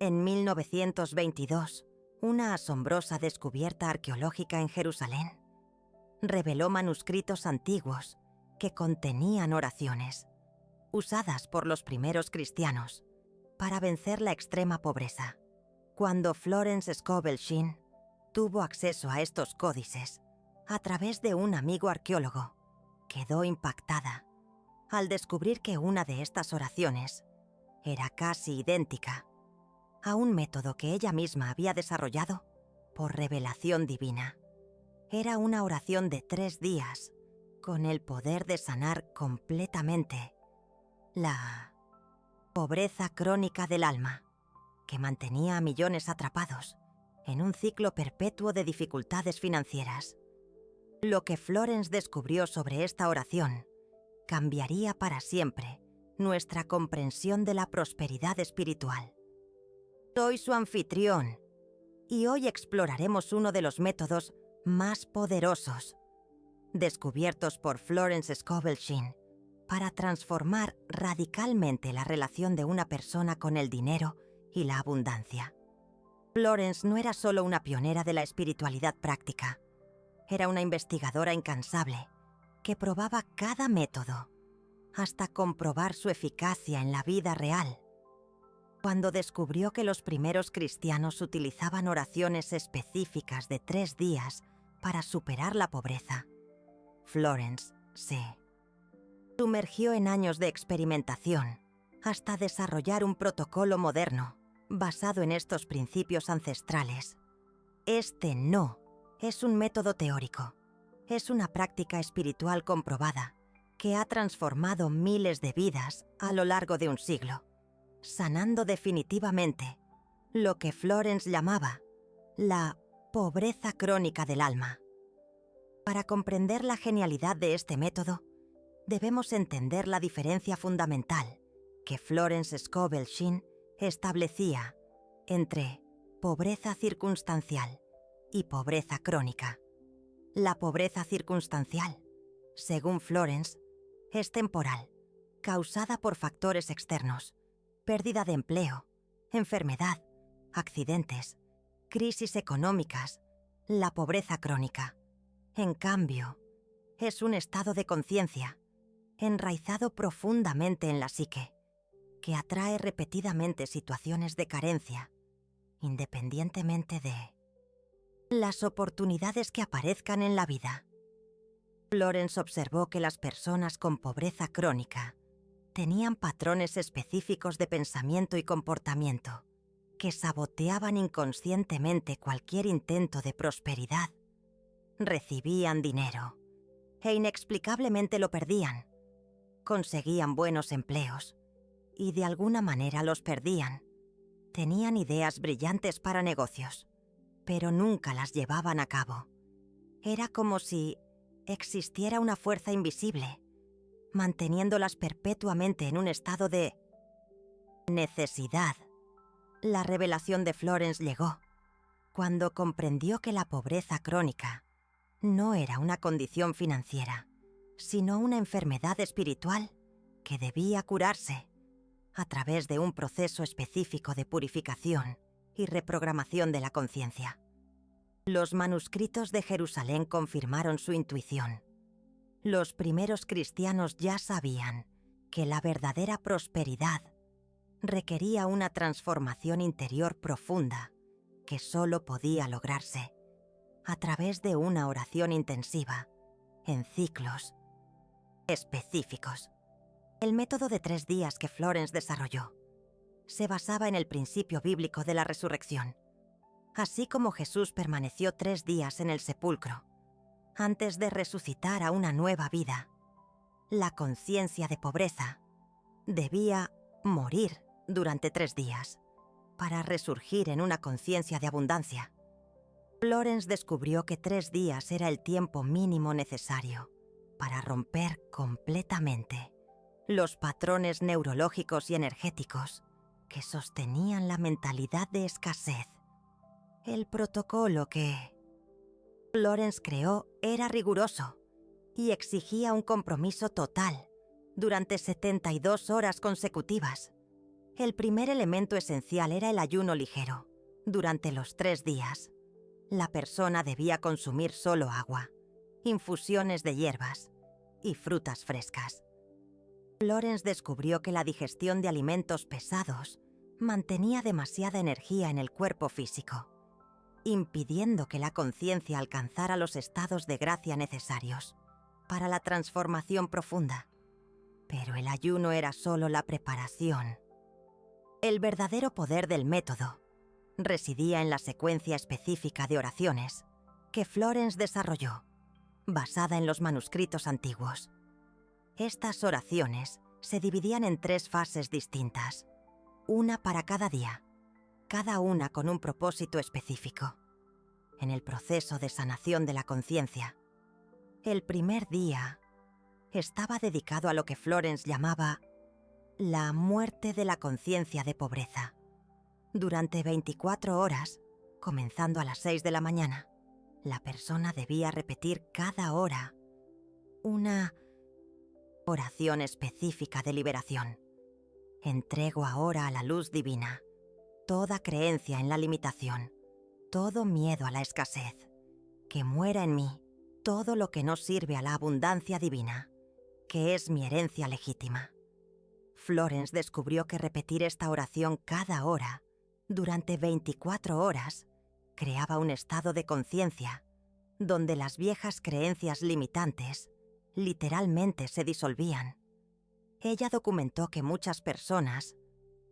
En 1922, una asombrosa descubierta arqueológica en Jerusalén reveló manuscritos antiguos que contenían oraciones usadas por los primeros cristianos para vencer la extrema pobreza. Cuando Florence Scovel Shinn tuvo acceso a estos códices a través de un amigo arqueólogo, quedó impactada al descubrir que una de estas oraciones era casi idéntica a un método que ella misma había desarrollado por revelación divina. Era una oración de 3 días con el poder de sanar completamente la pobreza crónica del alma, que mantenía a millones atrapados en un ciclo perpetuo de dificultades financieras. Lo que Florence descubrió sobre esta oración cambiaría para siempre nuestra comprensión de la prosperidad espiritual. Soy su anfitrión, y hoy exploraremos uno de los métodos más poderosos descubiertos por Florence Scovel Shinn para transformar radicalmente la relación de una persona con el dinero y la abundancia. Florence no era solo una pionera de la espiritualidad práctica, era una investigadora incansable que probaba cada método hasta comprobar su eficacia en la vida real. Cuando descubrió que los primeros cristianos utilizaban oraciones específicas de 3 días para superar la pobreza, Florence se sumergió en años de experimentación hasta desarrollar un protocolo moderno basado en estos principios ancestrales. Este no es un método teórico, es una práctica espiritual comprobada que ha transformado miles de vidas a lo largo de un siglo, sanando definitivamente lo que Florence llamaba la pobreza crónica del alma. Para comprender la genialidad de este método, debemos entender la diferencia fundamental que Florence Scovel Shinn establecía entre pobreza circunstancial y pobreza crónica. La pobreza circunstancial, según Florence, es temporal, causada por factores externos, pérdida de empleo, enfermedad, accidentes, crisis económicas. La pobreza crónica, en cambio, es un estado de conciencia enraizado profundamente en la psique, que atrae repetidamente situaciones de carencia, independientemente de las oportunidades que aparezcan en la vida. Florence observó que las personas con pobreza crónica tenían patrones específicos de pensamiento y comportamiento que saboteaban inconscientemente cualquier intento de prosperidad. Recibían dinero e inexplicablemente lo perdían. Conseguían buenos empleos y de alguna manera los perdían. Tenían ideas brillantes para negocios, pero nunca las llevaban a cabo. Era como si existiera una fuerza invisible, manteniéndolas perpetuamente en un estado de necesidad. La revelación de Florence llegó cuando comprendió que la pobreza crónica no era una condición financiera, sino una enfermedad espiritual que debía curarse a través de un proceso específico de purificación y reprogramación de la conciencia. Los manuscritos de Jerusalén confirmaron su intuición. Los primeros cristianos ya sabían que la verdadera prosperidad requería una transformación interior profunda que solo podía lograrse a través de una oración intensiva, en ciclos específicos. El método de 3 días que Florence desarrolló se basaba en el principio bíblico de la resurrección. Así como Jesús permaneció 3 días en el sepulcro antes de resucitar a una nueva vida, la conciencia de pobreza debía morir durante 3 días para resurgir en una conciencia de abundancia. Florence descubrió que 3 días era el tiempo mínimo necesario para romper completamente los patrones neurológicos y energéticos que sostenían la mentalidad de escasez. El protocolo que Florence creó era riguroso y exigía un compromiso total durante 72 horas consecutivas. El primer elemento esencial era el ayuno ligero. Durante los 3 días, la persona debía consumir solo agua, infusiones de hierbas y frutas frescas. Florence descubrió que la digestión de alimentos pesados mantenía demasiada energía en el cuerpo físico, impidiendo que la conciencia alcanzara los estados de gracia necesarios para la transformación profunda. Pero el ayuno era solo la preparación. El verdadero poder del método residía en la secuencia específica de oraciones que Florence desarrolló, basada en los manuscritos antiguos. Estas oraciones se dividían en 3 fases distintas, una para cada día, cada una con un propósito específico. En el proceso de sanación de la conciencia, el primer día estaba dedicado a lo que Florence llamaba la muerte de la conciencia de pobreza. Durante 24 horas, comenzando a las 6 de la mañana, la persona debía repetir cada hora una oración específica de liberación. Entrego ahora a la luz divina toda creencia en la limitación, todo miedo a la escasez. Que muera en mí todo lo que no sirve a la abundancia divina, que es mi herencia legítima. Florence descubrió que repetir esta oración cada hora, durante 24 horas, creaba un estado de conciencia donde las viejas creencias limitantes literalmente se disolvían. Ella documentó que muchas personas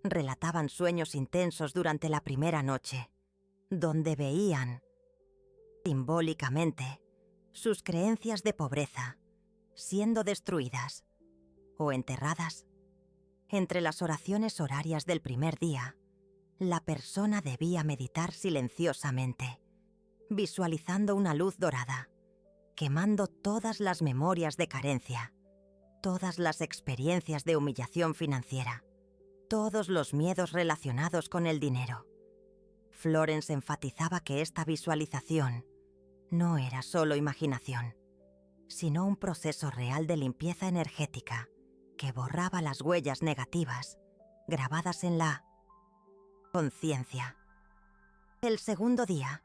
relataban sueños intensos durante la primera noche, donde veían, simbólicamente, sus creencias de pobreza siendo destruidas o enterradas. Entre las oraciones horarias del primer día, la persona debía meditar silenciosamente, visualizando una luz dorada, quemando todas las memorias de carencia, todas las experiencias de humillación financiera, todos los miedos relacionados con el dinero. Florence enfatizaba que esta visualización no era solo imaginación, sino un proceso real de limpieza energética que borraba las huellas negativas grabadas en la conciencia. El segundo día,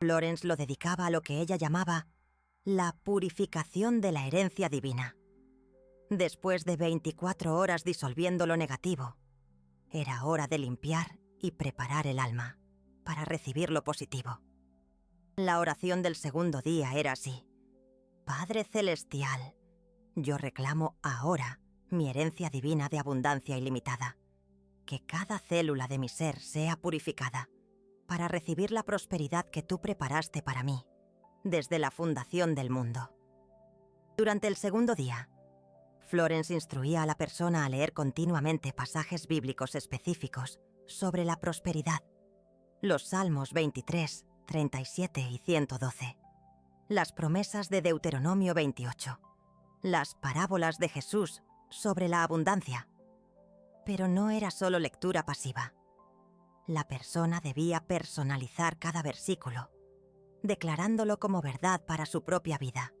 Florence lo dedicaba a lo que ella llamaba la purificación de la herencia divina. Después de 24 horas disolviendo lo negativo, era hora de limpiar y preparar el alma para recibir lo positivo. La oración del segundo día era así: Padre Celestial, yo reclamo ahora mi herencia divina de abundancia ilimitada. Que cada célula de mi ser sea purificada para recibir la prosperidad que tú preparaste para mí desde la fundación del mundo. Durante el segundo día, Florence instruía a la persona a leer continuamente pasajes bíblicos específicos sobre la prosperidad, los Salmos 23, 37 y 112, las promesas de Deuteronomio 28, las parábolas de Jesús sobre la abundancia. Pero no era solo lectura pasiva. La persona debía personalizar cada versículo, declarándolo como verdad para su propia vida.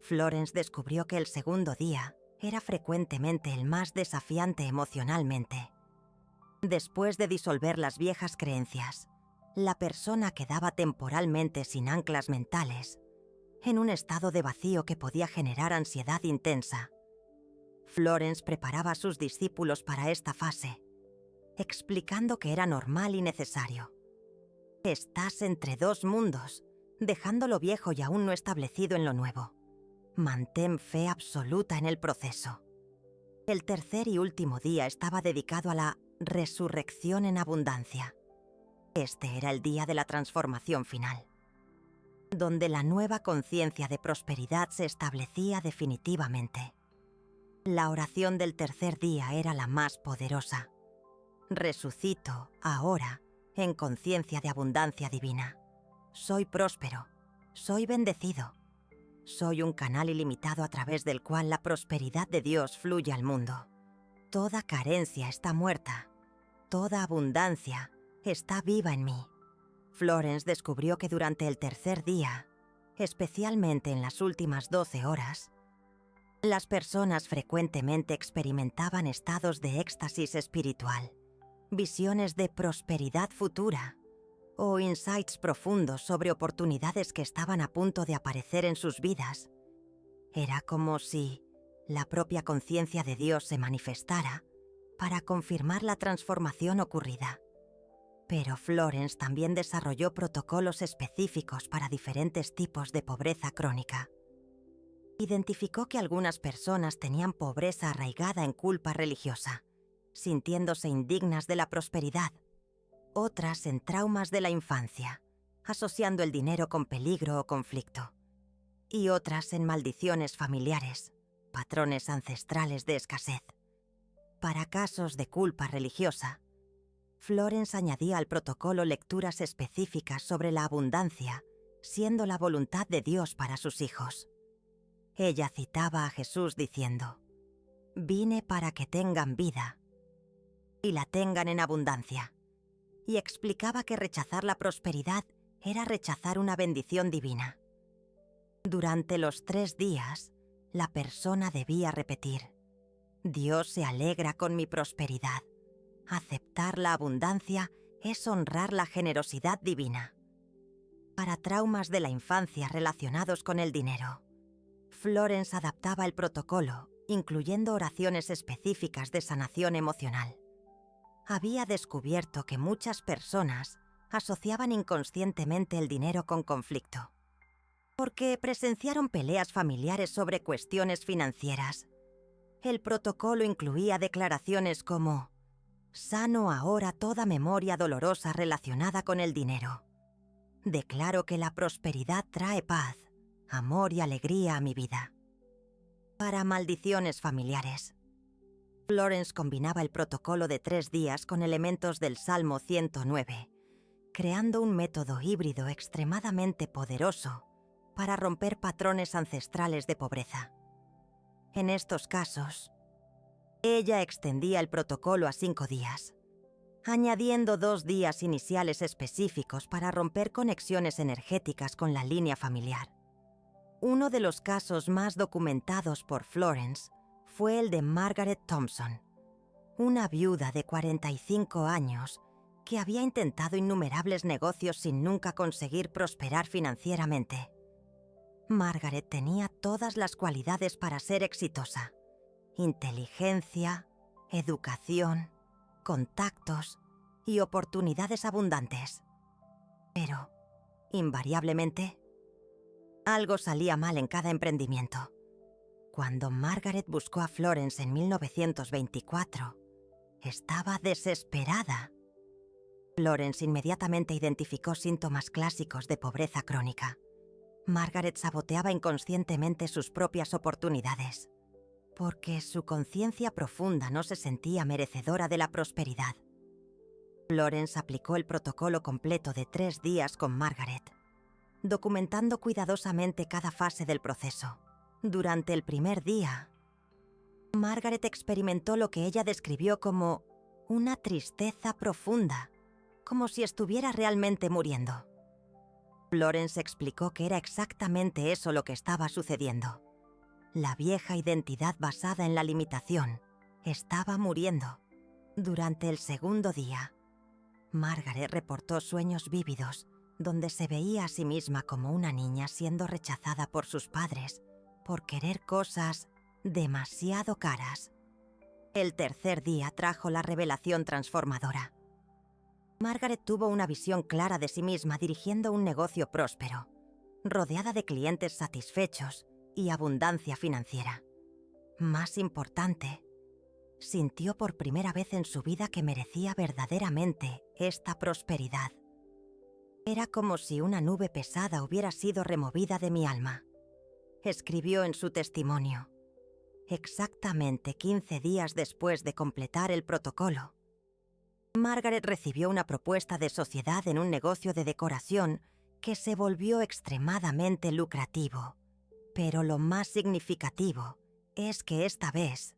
Florence descubrió que el segundo día era frecuentemente el más desafiante emocionalmente. Después de disolver las viejas creencias, la persona quedaba temporalmente sin anclas mentales, en un estado de vacío que podía generar ansiedad intensa. Florence preparaba a sus discípulos para esta fase, explicando que era normal y necesario. Estás entre 2 mundos, dejando lo viejo y aún no establecido en lo nuevo. Mantén fe absoluta en el proceso. El tercer y último día estaba dedicado a la resurrección en abundancia. Este era el día de la transformación final, donde la nueva conciencia de prosperidad se establecía definitivamente. La oración del tercer día era la más poderosa. Resucito ahora en conciencia de abundancia divina. Soy próspero, soy bendecido. Soy un canal ilimitado a través del cual la prosperidad de Dios fluye al mundo. Toda carencia está muerta. Toda abundancia está viva en mí. Florence descubrió que durante el tercer día, especialmente en las últimas 12 horas, Las personas frecuentemente experimentaban estados de éxtasis espiritual, visiones de prosperidad futura o insights profundos sobre oportunidades que estaban a punto de aparecer en sus vidas. Era como si la propia conciencia de Dios se manifestara para confirmar la transformación ocurrida. Pero Florence también desarrolló protocolos específicos para diferentes tipos de pobreza crónica. Identificó que algunas personas tenían pobreza arraigada en culpa religiosa, sintiéndose indignas de la prosperidad. Otras en traumas de la infancia, asociando el dinero con peligro o conflicto. Y otras en maldiciones familiares, patrones ancestrales de escasez. Para casos de culpa religiosa, Florence añadía al protocolo lecturas específicas sobre la abundancia, siendo la voluntad de Dios para sus hijos. Ella citaba a Jesús diciendo: «Vine para que tengan vida y la tengan en abundancia», y explicaba que rechazar la prosperidad era rechazar una bendición divina. Durante los 3 días, la persona debía repetir: «Dios se alegra con mi prosperidad». Aceptar la abundancia es honrar la generosidad divina. Para traumas de la infancia relacionados con el dinero, Florence adaptaba el protocolo, incluyendo oraciones específicas de sanación emocional. Había descubierto que muchas personas asociaban inconscientemente el dinero con conflicto, porque presenciaron peleas familiares sobre cuestiones financieras. El protocolo incluía declaraciones como: «Sano ahora toda memoria dolorosa relacionada con el dinero. Declaro que la prosperidad trae paz, amor y alegría a mi vida». Para maldiciones familiares, Florence combinaba el protocolo de 3 días con elementos del Salmo 109, creando un método híbrido extremadamente poderoso para romper patrones ancestrales de pobreza. En estos casos, ella extendía el protocolo a 5 días, añadiendo 2 días iniciales específicos para romper conexiones energéticas con la línea familiar. Uno de los casos más documentados por Florence fue el de Margaret Thompson, una viuda de 45 años que había intentado innumerables negocios sin nunca conseguir prosperar financieramente. Margaret tenía todas las cualidades para ser exitosa: inteligencia, educación, contactos y oportunidades abundantes. Pero, invariablemente, algo salía mal en cada emprendimiento. Cuando Margaret buscó a Florence en 1924, estaba desesperada. Florence inmediatamente identificó síntomas clásicos de pobreza crónica. Margaret saboteaba inconscientemente sus propias oportunidades, porque su conciencia profunda no se sentía merecedora de la prosperidad. Florence aplicó el protocolo completo de 3 días con Margaret, documentando cuidadosamente cada fase del proceso. Durante el primer día, Margaret experimentó lo que ella describió como una tristeza profunda, como si estuviera realmente muriendo. Florence explicó que era exactamente eso lo que estaba sucediendo. La vieja identidad basada en la limitación estaba muriendo. Durante el segundo día, Margaret reportó sueños vívidos donde se veía a sí misma como una niña siendo rechazada por sus padres por querer cosas demasiado caras. El tercer día trajo la revelación transformadora. Margaret tuvo una visión clara de sí misma dirigiendo un negocio próspero, rodeada de clientes satisfechos y abundancia financiera. Más importante, sintió por primera vez en su vida que merecía verdaderamente esta prosperidad. Era como si una nube pesada hubiera sido removida de mi alma, escribió en su testimonio. Exactamente 15 días después de completar el protocolo, Margaret recibió una propuesta de sociedad en un negocio de decoración que se volvió extremadamente lucrativo. Pero lo más significativo es que esta vez,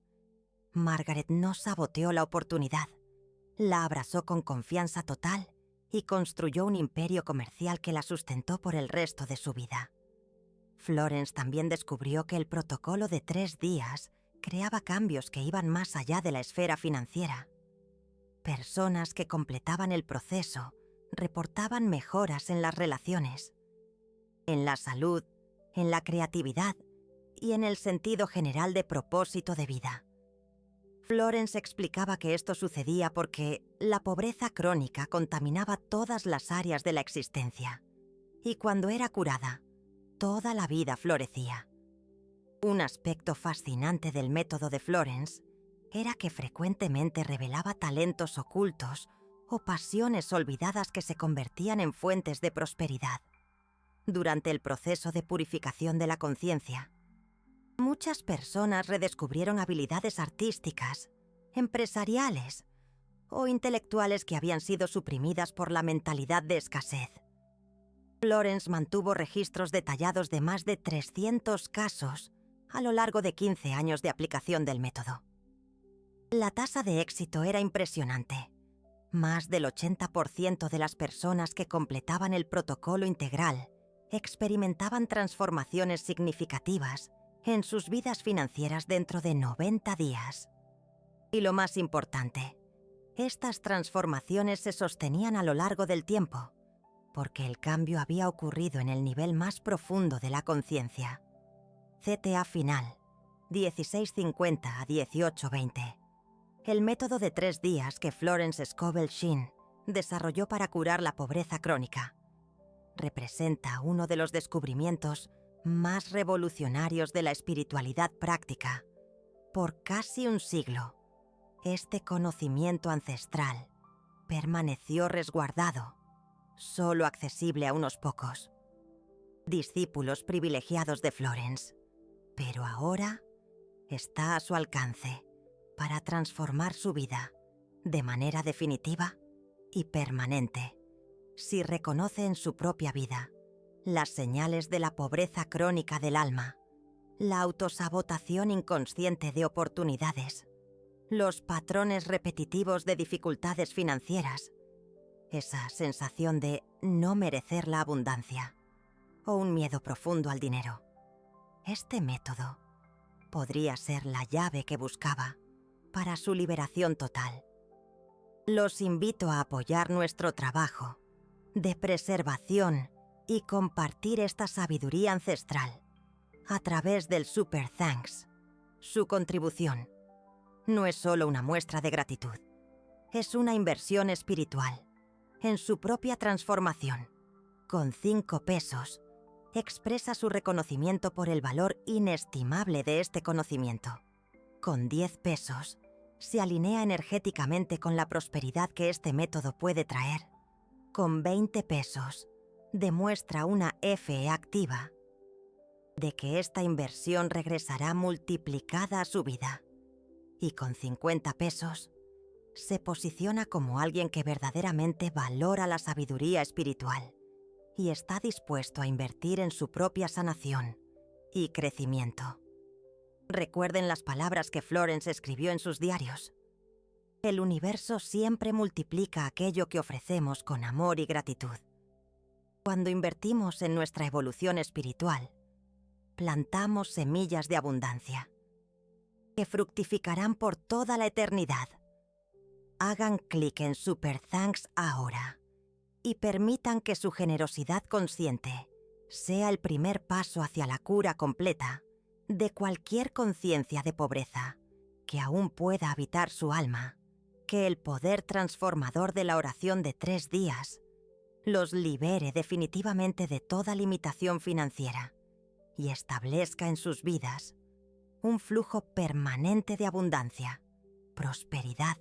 Margaret no saboteó la oportunidad, la abrazó con confianza total y construyó un imperio comercial que la sustentó por el resto de su vida. Florence también descubrió que el protocolo de 3 días creaba cambios que iban más allá de la esfera financiera. Personas que completaban el proceso reportaban mejoras en las relaciones, en la salud, en la creatividad y en el sentido general de propósito de vida. Florence explicaba que esto sucedía porque la pobreza crónica contaminaba todas las áreas de la existencia, y cuando era curada, toda la vida florecía. Un aspecto fascinante del método de Florence era que frecuentemente revelaba talentos ocultos o pasiones olvidadas que se convertían en fuentes de prosperidad. Durante el proceso de purificación de la conciencia, muchas personas redescubrieron habilidades artísticas, empresariales o intelectuales que habían sido suprimidas por la mentalidad de escasez. Florence mantuvo registros detallados de más de 300 casos a lo largo de 15 años de aplicación del método. La tasa de éxito era impresionante. Más del 80% de las personas que completaban el protocolo integral experimentaban transformaciones significativas en sus vidas financieras dentro de 90 días. Y lo más importante, estas transformaciones se sostenían a lo largo del tiempo, porque el cambio había ocurrido en el nivel más profundo de la conciencia. CTA final, 1650 a 1820. El método de 3 días que Florence Scovel Shinn desarrolló para curar la pobreza crónica representa uno de los descubrimientos más revolucionarios de la espiritualidad práctica. Por casi un siglo, este conocimiento ancestral permaneció resguardado, solo accesible a unos pocos, discípulos privilegiados de Florence. Pero ahora está a su alcance para transformar su vida de manera definitiva y permanente, si reconoce en su propia vida las señales de la pobreza crónica del alma, la autosabotación inconsciente de oportunidades, los patrones repetitivos de dificultades financieras, esa sensación de no merecer la abundancia o un miedo profundo al dinero. Este método podría ser la llave que buscaba para su liberación total. Los invito a apoyar nuestro trabajo de preservación y compartir esta sabiduría ancestral a través del Super Thanks. Su contribución no es solo una muestra de gratitud, es una inversión espiritual en su propia transformación. Con 5 pesos, expresa su reconocimiento por el valor inestimable de este conocimiento. Con 10 pesos, se alinea energéticamente con la prosperidad que este método puede traer. Con 20 pesos, demuestra una fe activa de que esta inversión regresará multiplicada a su vida. Y con 50 pesos, se posiciona como alguien que verdaderamente valora la sabiduría espiritual y está dispuesto a invertir en su propia sanación y crecimiento. Recuerden las palabras que Florence escribió en sus diarios. El universo siempre multiplica aquello que ofrecemos con amor y gratitud. Cuando invertimos en nuestra evolución espiritual, plantamos semillas de abundancia que fructificarán por toda la eternidad. Hagan clic en Super Thanks ahora y permitan que su generosidad consciente sea el primer paso hacia la cura completa de cualquier conciencia de pobreza que aún pueda habitar su alma. Que el poder transformador de la oración de 3 días los libere definitivamente de toda limitación financiera y establezca en sus vidas un flujo permanente de abundancia, prosperidad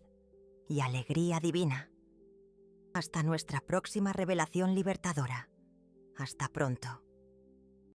y alegría divina. Hasta nuestra próxima revelación libertadora. Hasta pronto.